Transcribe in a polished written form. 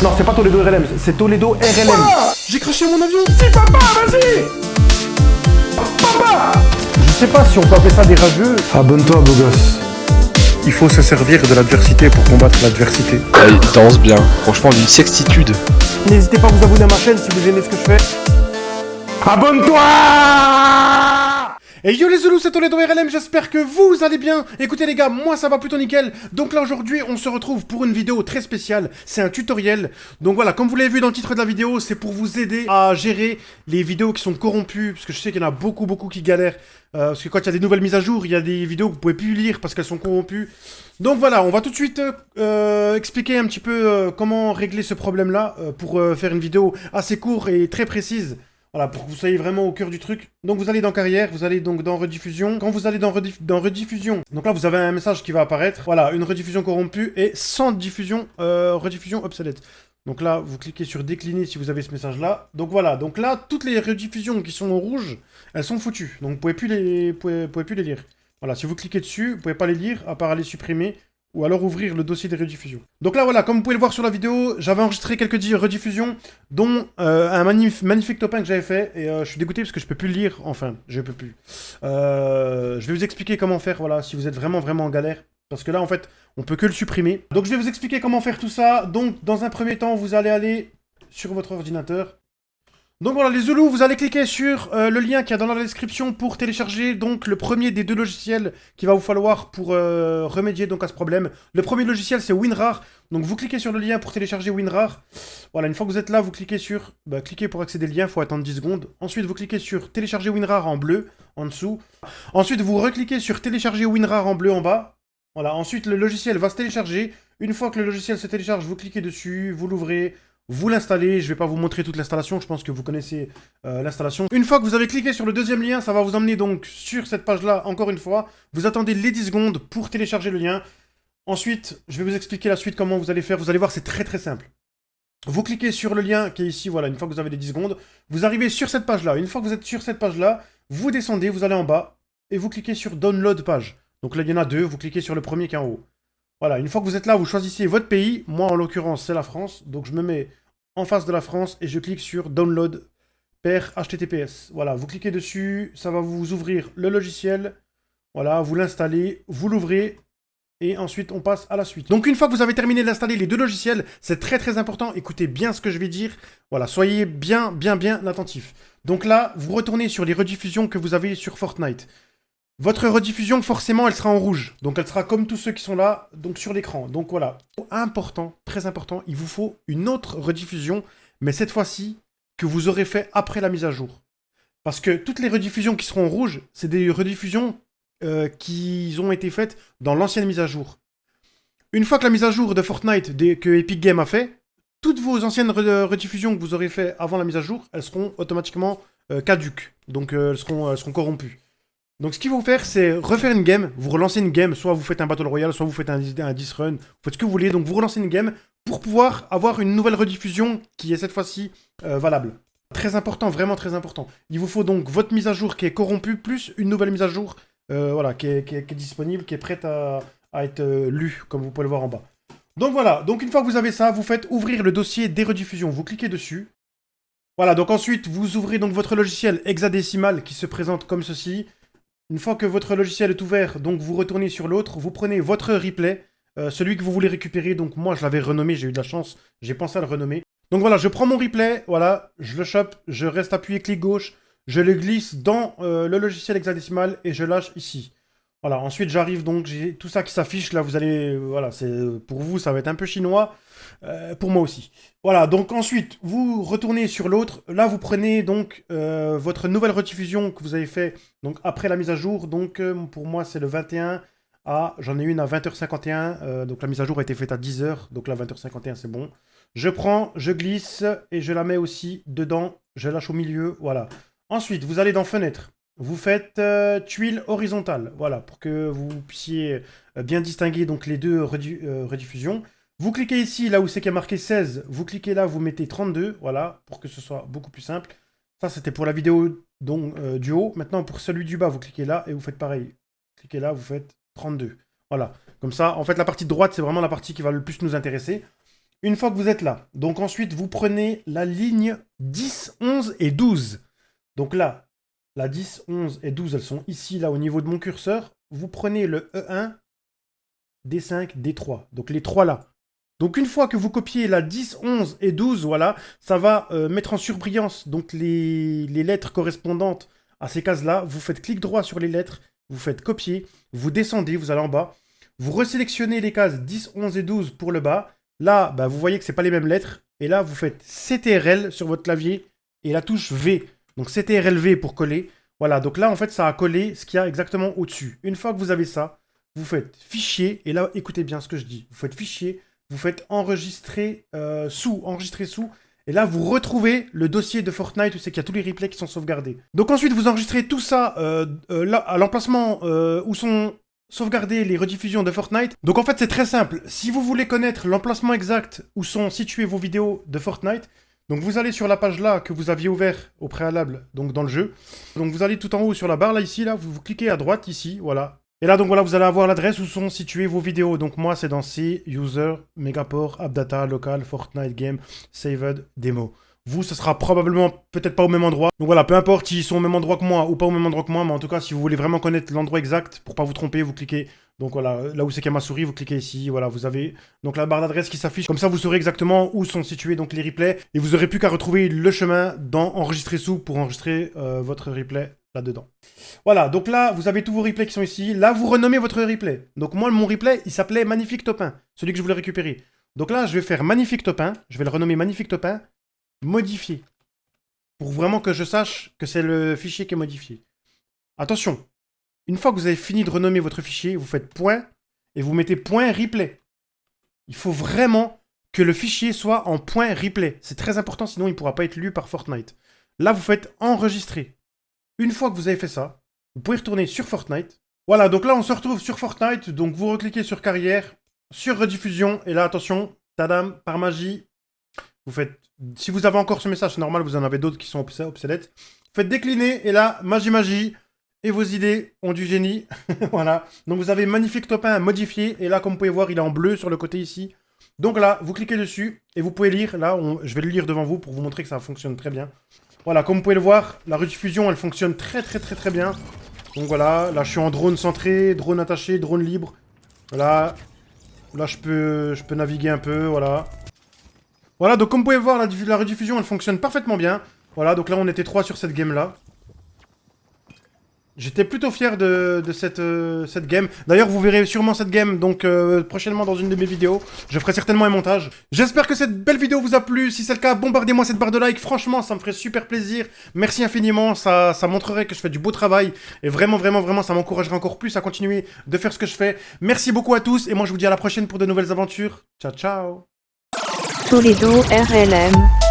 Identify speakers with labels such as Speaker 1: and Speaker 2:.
Speaker 1: Non, c'est pas Toledo RLM, c'est Toledo RLM.
Speaker 2: Voilà. J'ai craché mon avion. Si, papa, vas-y. Papa.
Speaker 1: Je sais pas si on peut appeler ça des rageux. Abonne-toi, beau gosse. Il faut se servir de l'adversité pour combattre l'adversité.
Speaker 3: Il danse bien, franchement d'une sextitude.
Speaker 1: N'hésitez pas à vous abonner à ma chaîne si vous aimez ce que je fais. Abonne-toi!
Speaker 2: Et yo les Zoulous, c'est Toledo RLM, j'espère que vous allez bien. Écoutez les gars, moi ça va plutôt nickel. Donc là aujourd'hui, on se retrouve pour une vidéo très spéciale. C'est un tutoriel. Donc voilà, comme vous l'avez vu dans le titre de la vidéo, c'est pour vous aider à gérer les vidéos qui sont corrompues. Parce que je sais qu'il y en a beaucoup qui galèrent. Parce que quand il y a des nouvelles mises à jour, il y a des vidéos que vous pouvez plus lire parce qu'elles sont corrompues. Donc voilà, on va tout de suite expliquer un petit peu comment régler ce problème-là pour faire une vidéo assez courte et très précise. Voilà, pour que vous soyez vraiment au cœur du truc. Donc vous allez dans carrière, vous allez donc dans rediffusion. Quand vous allez dans rediffusion, donc là vous avez un message qui va apparaître. Voilà, une rediffusion corrompue et sans diffusion, rediffusion obsolète. Donc là, vous cliquez sur décliner si vous avez ce message-là. Donc voilà, donc là, toutes les rediffusions qui sont en rouge, elles sont foutues. Donc vous pouvez plus les lire. Voilà, si vous cliquez dessus, vous pouvez pas les lire, à part les supprimer. Ou alors ouvrir le dossier des rediffusions. Donc là voilà, comme vous pouvez le voir sur la vidéo, j'avais enregistré quelques rediffusions, dont un magnifique top 1 que j'avais fait, et je suis dégoûté parce que je peux plus le lire, enfin, je peux plus. Je vais vous expliquer comment faire, voilà, si vous êtes vraiment en galère, parce que là en fait, on peut que le supprimer. Donc je vais vous expliquer comment faire tout ça. Donc dans un premier temps, vous allez aller sur votre ordinateur. Donc voilà les Zoulous, vous allez cliquer sur le lien qu'il y a dans la description pour télécharger donc le premier des deux logiciels qu'il va vous falloir pour remédier donc à ce problème. Le premier logiciel c'est WinRAR, donc vous cliquez sur le lien pour télécharger WinRAR. Voilà, une fois que vous êtes là, vous cliquez sur cliquez pour accéder au lien, il faut attendre 10 secondes. Ensuite vous cliquez sur télécharger WinRAR en bleu en dessous. Ensuite vous recliquez sur télécharger WinRAR en bleu en bas. Voilà, ensuite le logiciel va se télécharger. Une fois que le logiciel se télécharge, vous cliquez dessus, vous l'ouvrez. Vous l'installez, je ne vais pas vous montrer toute l'installation, je pense que vous connaissez l'installation. Une fois que vous avez cliqué sur le deuxième lien, ça va vous emmener donc sur cette page-là, encore une fois. Vous attendez les 10 secondes pour télécharger le lien. Ensuite, je vais vous expliquer la suite, comment vous allez faire. Vous allez voir, c'est très simple. Vous cliquez sur le lien qui est ici, voilà, une fois que vous avez les 10 secondes. Vous arrivez sur cette page-là. Une fois que vous êtes sur cette page-là, vous descendez, vous allez en bas, et vous cliquez sur Download page. Donc là, il y en a deux, vous cliquez sur le premier qui est en haut. Voilà, une fois que vous êtes là, vous choisissez votre pays. Moi, en l'occurrence, c'est la France, donc je me mets en face de la France et je clique sur Download per HTTPS. Voilà, vous cliquez dessus, ça va vous ouvrir le logiciel. Voilà, vous l'installez, vous l'ouvrez et ensuite on passe à la suite. Donc une fois que vous avez terminé d'installer les deux logiciels, c'est très important, écoutez bien ce que je vais dire. Voilà, soyez bien attentifs. Donc là, vous retournez sur les rediffusions que vous avez sur Fortnite. Votre rediffusion, forcément, elle sera en rouge. Donc, elle sera comme tous ceux qui sont là, donc sur l'écran. Donc, voilà. Important, très important, il vous faut une autre rediffusion, mais cette fois-ci, que vous aurez fait après la mise à jour. Parce que toutes les rediffusions qui seront en rouge, c'est des rediffusions qui ont été faites dans l'ancienne mise à jour. Une fois que la mise à jour de Fortnite que Epic Games a fait, toutes vos anciennes rediffusions que vous aurez fait avant la mise à jour, elles seront automatiquement caduques. Donc, elles seront corrompues. Donc ce qu'il faut faire, c'est refaire une game, vous relancez une game, soit vous faites un Battle Royale, soit vous faites un 10 run, vous faites ce que vous voulez, donc vous relancez une game pour pouvoir avoir une nouvelle rediffusion qui est cette fois-ci valable. Très important, vraiment très important. Il vous faut donc votre mise à jour qui est corrompue, plus une nouvelle mise à jour voilà, qui est disponible, qui est prête à être lue, comme vous pouvez le voir en bas. Donc voilà, donc une fois que vous avez ça, vous faites ouvrir le dossier des rediffusions, vous cliquez dessus. Voilà, donc ensuite, vous ouvrez donc votre logiciel hexadécimal qui se présente comme ceci. Une fois que votre logiciel est ouvert, donc vous retournez sur l'autre, vous prenez votre replay, celui que vous voulez récupérer. Donc moi, je l'avais renommé, j'ai eu de la chance, j'ai pensé à le renommer. Donc voilà, je prends mon replay, voilà, je le chope, je reste appuyé clic gauche, je le glisse dans le logiciel hexadécimal et je lâche ici. Voilà, ensuite j'arrive donc, j'ai tout ça qui s'affiche, là vous allez, voilà, c'est pour vous, ça va être un peu chinois, pour moi aussi. Voilà, donc ensuite, vous retournez sur l'autre, là vous prenez donc votre nouvelle rediffusion que vous avez fait donc après la mise à jour, donc pour moi c'est le 21 à, j'en ai une à 20h51, donc la mise à jour a été faite à 10h, donc là 20h51 c'est bon. Je prends, je glisse et je la mets aussi dedans, je lâche au milieu, voilà. Ensuite, vous allez dans Fenêtre. Vous faites tuile horizontale, voilà, pour que vous puissiez bien distinguer donc les deux rediffusions. Vous cliquez ici, là où c'est qu'il y a marqué 16, vous cliquez là, vous mettez 32, voilà, pour que ce soit beaucoup plus simple. Ça, c'était pour la vidéo donc, du haut. Maintenant, pour celui du bas, vous cliquez là et vous faites pareil. Cliquez là, vous faites 32. Voilà, comme ça, en fait, la partie de droite, c'est vraiment la partie qui va le plus nous intéresser. Une fois que vous êtes là, donc ensuite vous prenez la ligne 10, 11 et 12. Donc là, la 10, 11 et 12, elles sont ici, là, au niveau de mon curseur. Vous prenez le E1, D5, D3. Donc les trois là. Donc une fois que vous copiez la 10, 11 et 12, voilà, ça va mettre en surbrillance donc les lettres correspondantes à ces cases-là. Vous faites clic droit sur les lettres, vous faites copier, vous descendez, vous allez en bas. Vous resélectionnez les cases 10, 11 et 12 pour le bas. Là, bah, vous voyez que ce n'est pas les mêmes lettres. Et là, vous faites CTRL sur votre clavier et la touche V. Donc CTRL-V pour coller. Voilà, donc là, en fait, ça a collé ce qu'il y a exactement au-dessus. Une fois que vous avez ça, vous faites Fichier. Et là, écoutez bien ce que je dis. Vous faites Fichier, vous faites Enregistrer sous. Et là, vous retrouvez le dossier de Fortnite où c'est qu'il y a tous les replays qui sont sauvegardés. Donc ensuite, vous enregistrez tout ça là, à l'emplacement où sont sauvegardées les rediffusions de Fortnite. Donc en fait, c'est très simple. Si vous voulez connaître l'emplacement exact où sont situées vos vidéos de Fortnite, donc vous allez sur la page là que vous aviez ouvert au préalable, donc dans le jeu. Donc vous allez tout en haut sur la barre là, ici, là, vous cliquez à droite, ici, voilà. Et là, donc voilà, vous allez avoir l'adresse où sont situées vos vidéos. Donc moi, c'est dans C, User, Megaport, AppData, Local, Fortnite Game, Saved, Demo. Vous, ce sera probablement peut-être pas au même endroit. Donc voilà, peu importe s'ils sont au même endroit que moi ou pas au même endroit que moi, mais en tout cas, si vous voulez vraiment connaître l'endroit exact, pour pas vous tromper, vous cliquez. Donc voilà, là où c'est qu'il y a ma souris, vous cliquez ici. Voilà, vous avez donc la barre d'adresse qui s'affiche. Comme ça, vous saurez exactement où sont situés donc les replays. Et vous aurez plus qu'à retrouver le chemin dans Enregistrer sous pour enregistrer votre replay là-dedans. Voilà, donc là, vous avez tous vos replays qui sont ici. Là, vous renommez votre replay. Donc moi, mon replay, il s'appelait Magnifique Top 1, celui que je voulais récupérer. Donc là, je vais faire Magnifique Top 1. Je vais le renommer Magnifique Top 1. Modifier. Pour vraiment que je sache que c'est le fichier qui est modifié. Attention, une fois que vous avez fini de renommer votre fichier, vous faites point et vous mettez point replay. Il faut vraiment que le fichier soit en point replay. C'est très important, sinon il ne pourra pas être lu par Fortnite. Là, vous faites enregistrer. Une fois que vous avez fait ça, vous pouvez retourner sur Fortnite. Voilà, donc là, on se retrouve sur Fortnite. Donc vous recliquez sur carrière, sur rediffusion. Et là, attention, tadam, par magie, vous faites... Si vous avez encore ce message, c'est normal, vous en avez d'autres qui sont obsolètes. Faites décliner, et là, magie, et vos idées ont du génie. Voilà. Donc vous avez Magnifique Top 1 modifié, et là, comme vous pouvez voir, il est en bleu sur le côté ici. Donc là, vous cliquez dessus, et vous pouvez lire. Là, je vais le lire devant vous pour vous montrer que ça fonctionne très bien. Voilà, comme vous pouvez le voir, la rediffusion, elle fonctionne très bien. Donc voilà, là, je suis en drone centré, drone attaché, drone libre. Voilà. Là, je peux naviguer un peu, voilà. Voilà, donc comme vous pouvez voir, la rediffusion, elle fonctionne parfaitement bien. Voilà, donc là, on était 3 sur cette game-là. J'étais plutôt fier de cette game. D'ailleurs, vous verrez sûrement cette game donc prochainement dans une de mes vidéos. Je ferai certainement un montage. J'espère que cette belle vidéo vous a plu. Si c'est le cas, bombardez-moi cette barre de like. Franchement, ça me ferait super plaisir. Merci infiniment. Ça montrerait que je fais du beau travail. Et vraiment, ça m'encouragerait encore plus à continuer de faire ce que je fais. Merci beaucoup à tous. Et moi, je vous dis à la prochaine pour de nouvelles aventures. Ciao, ciao.
Speaker 4: Toledo RLM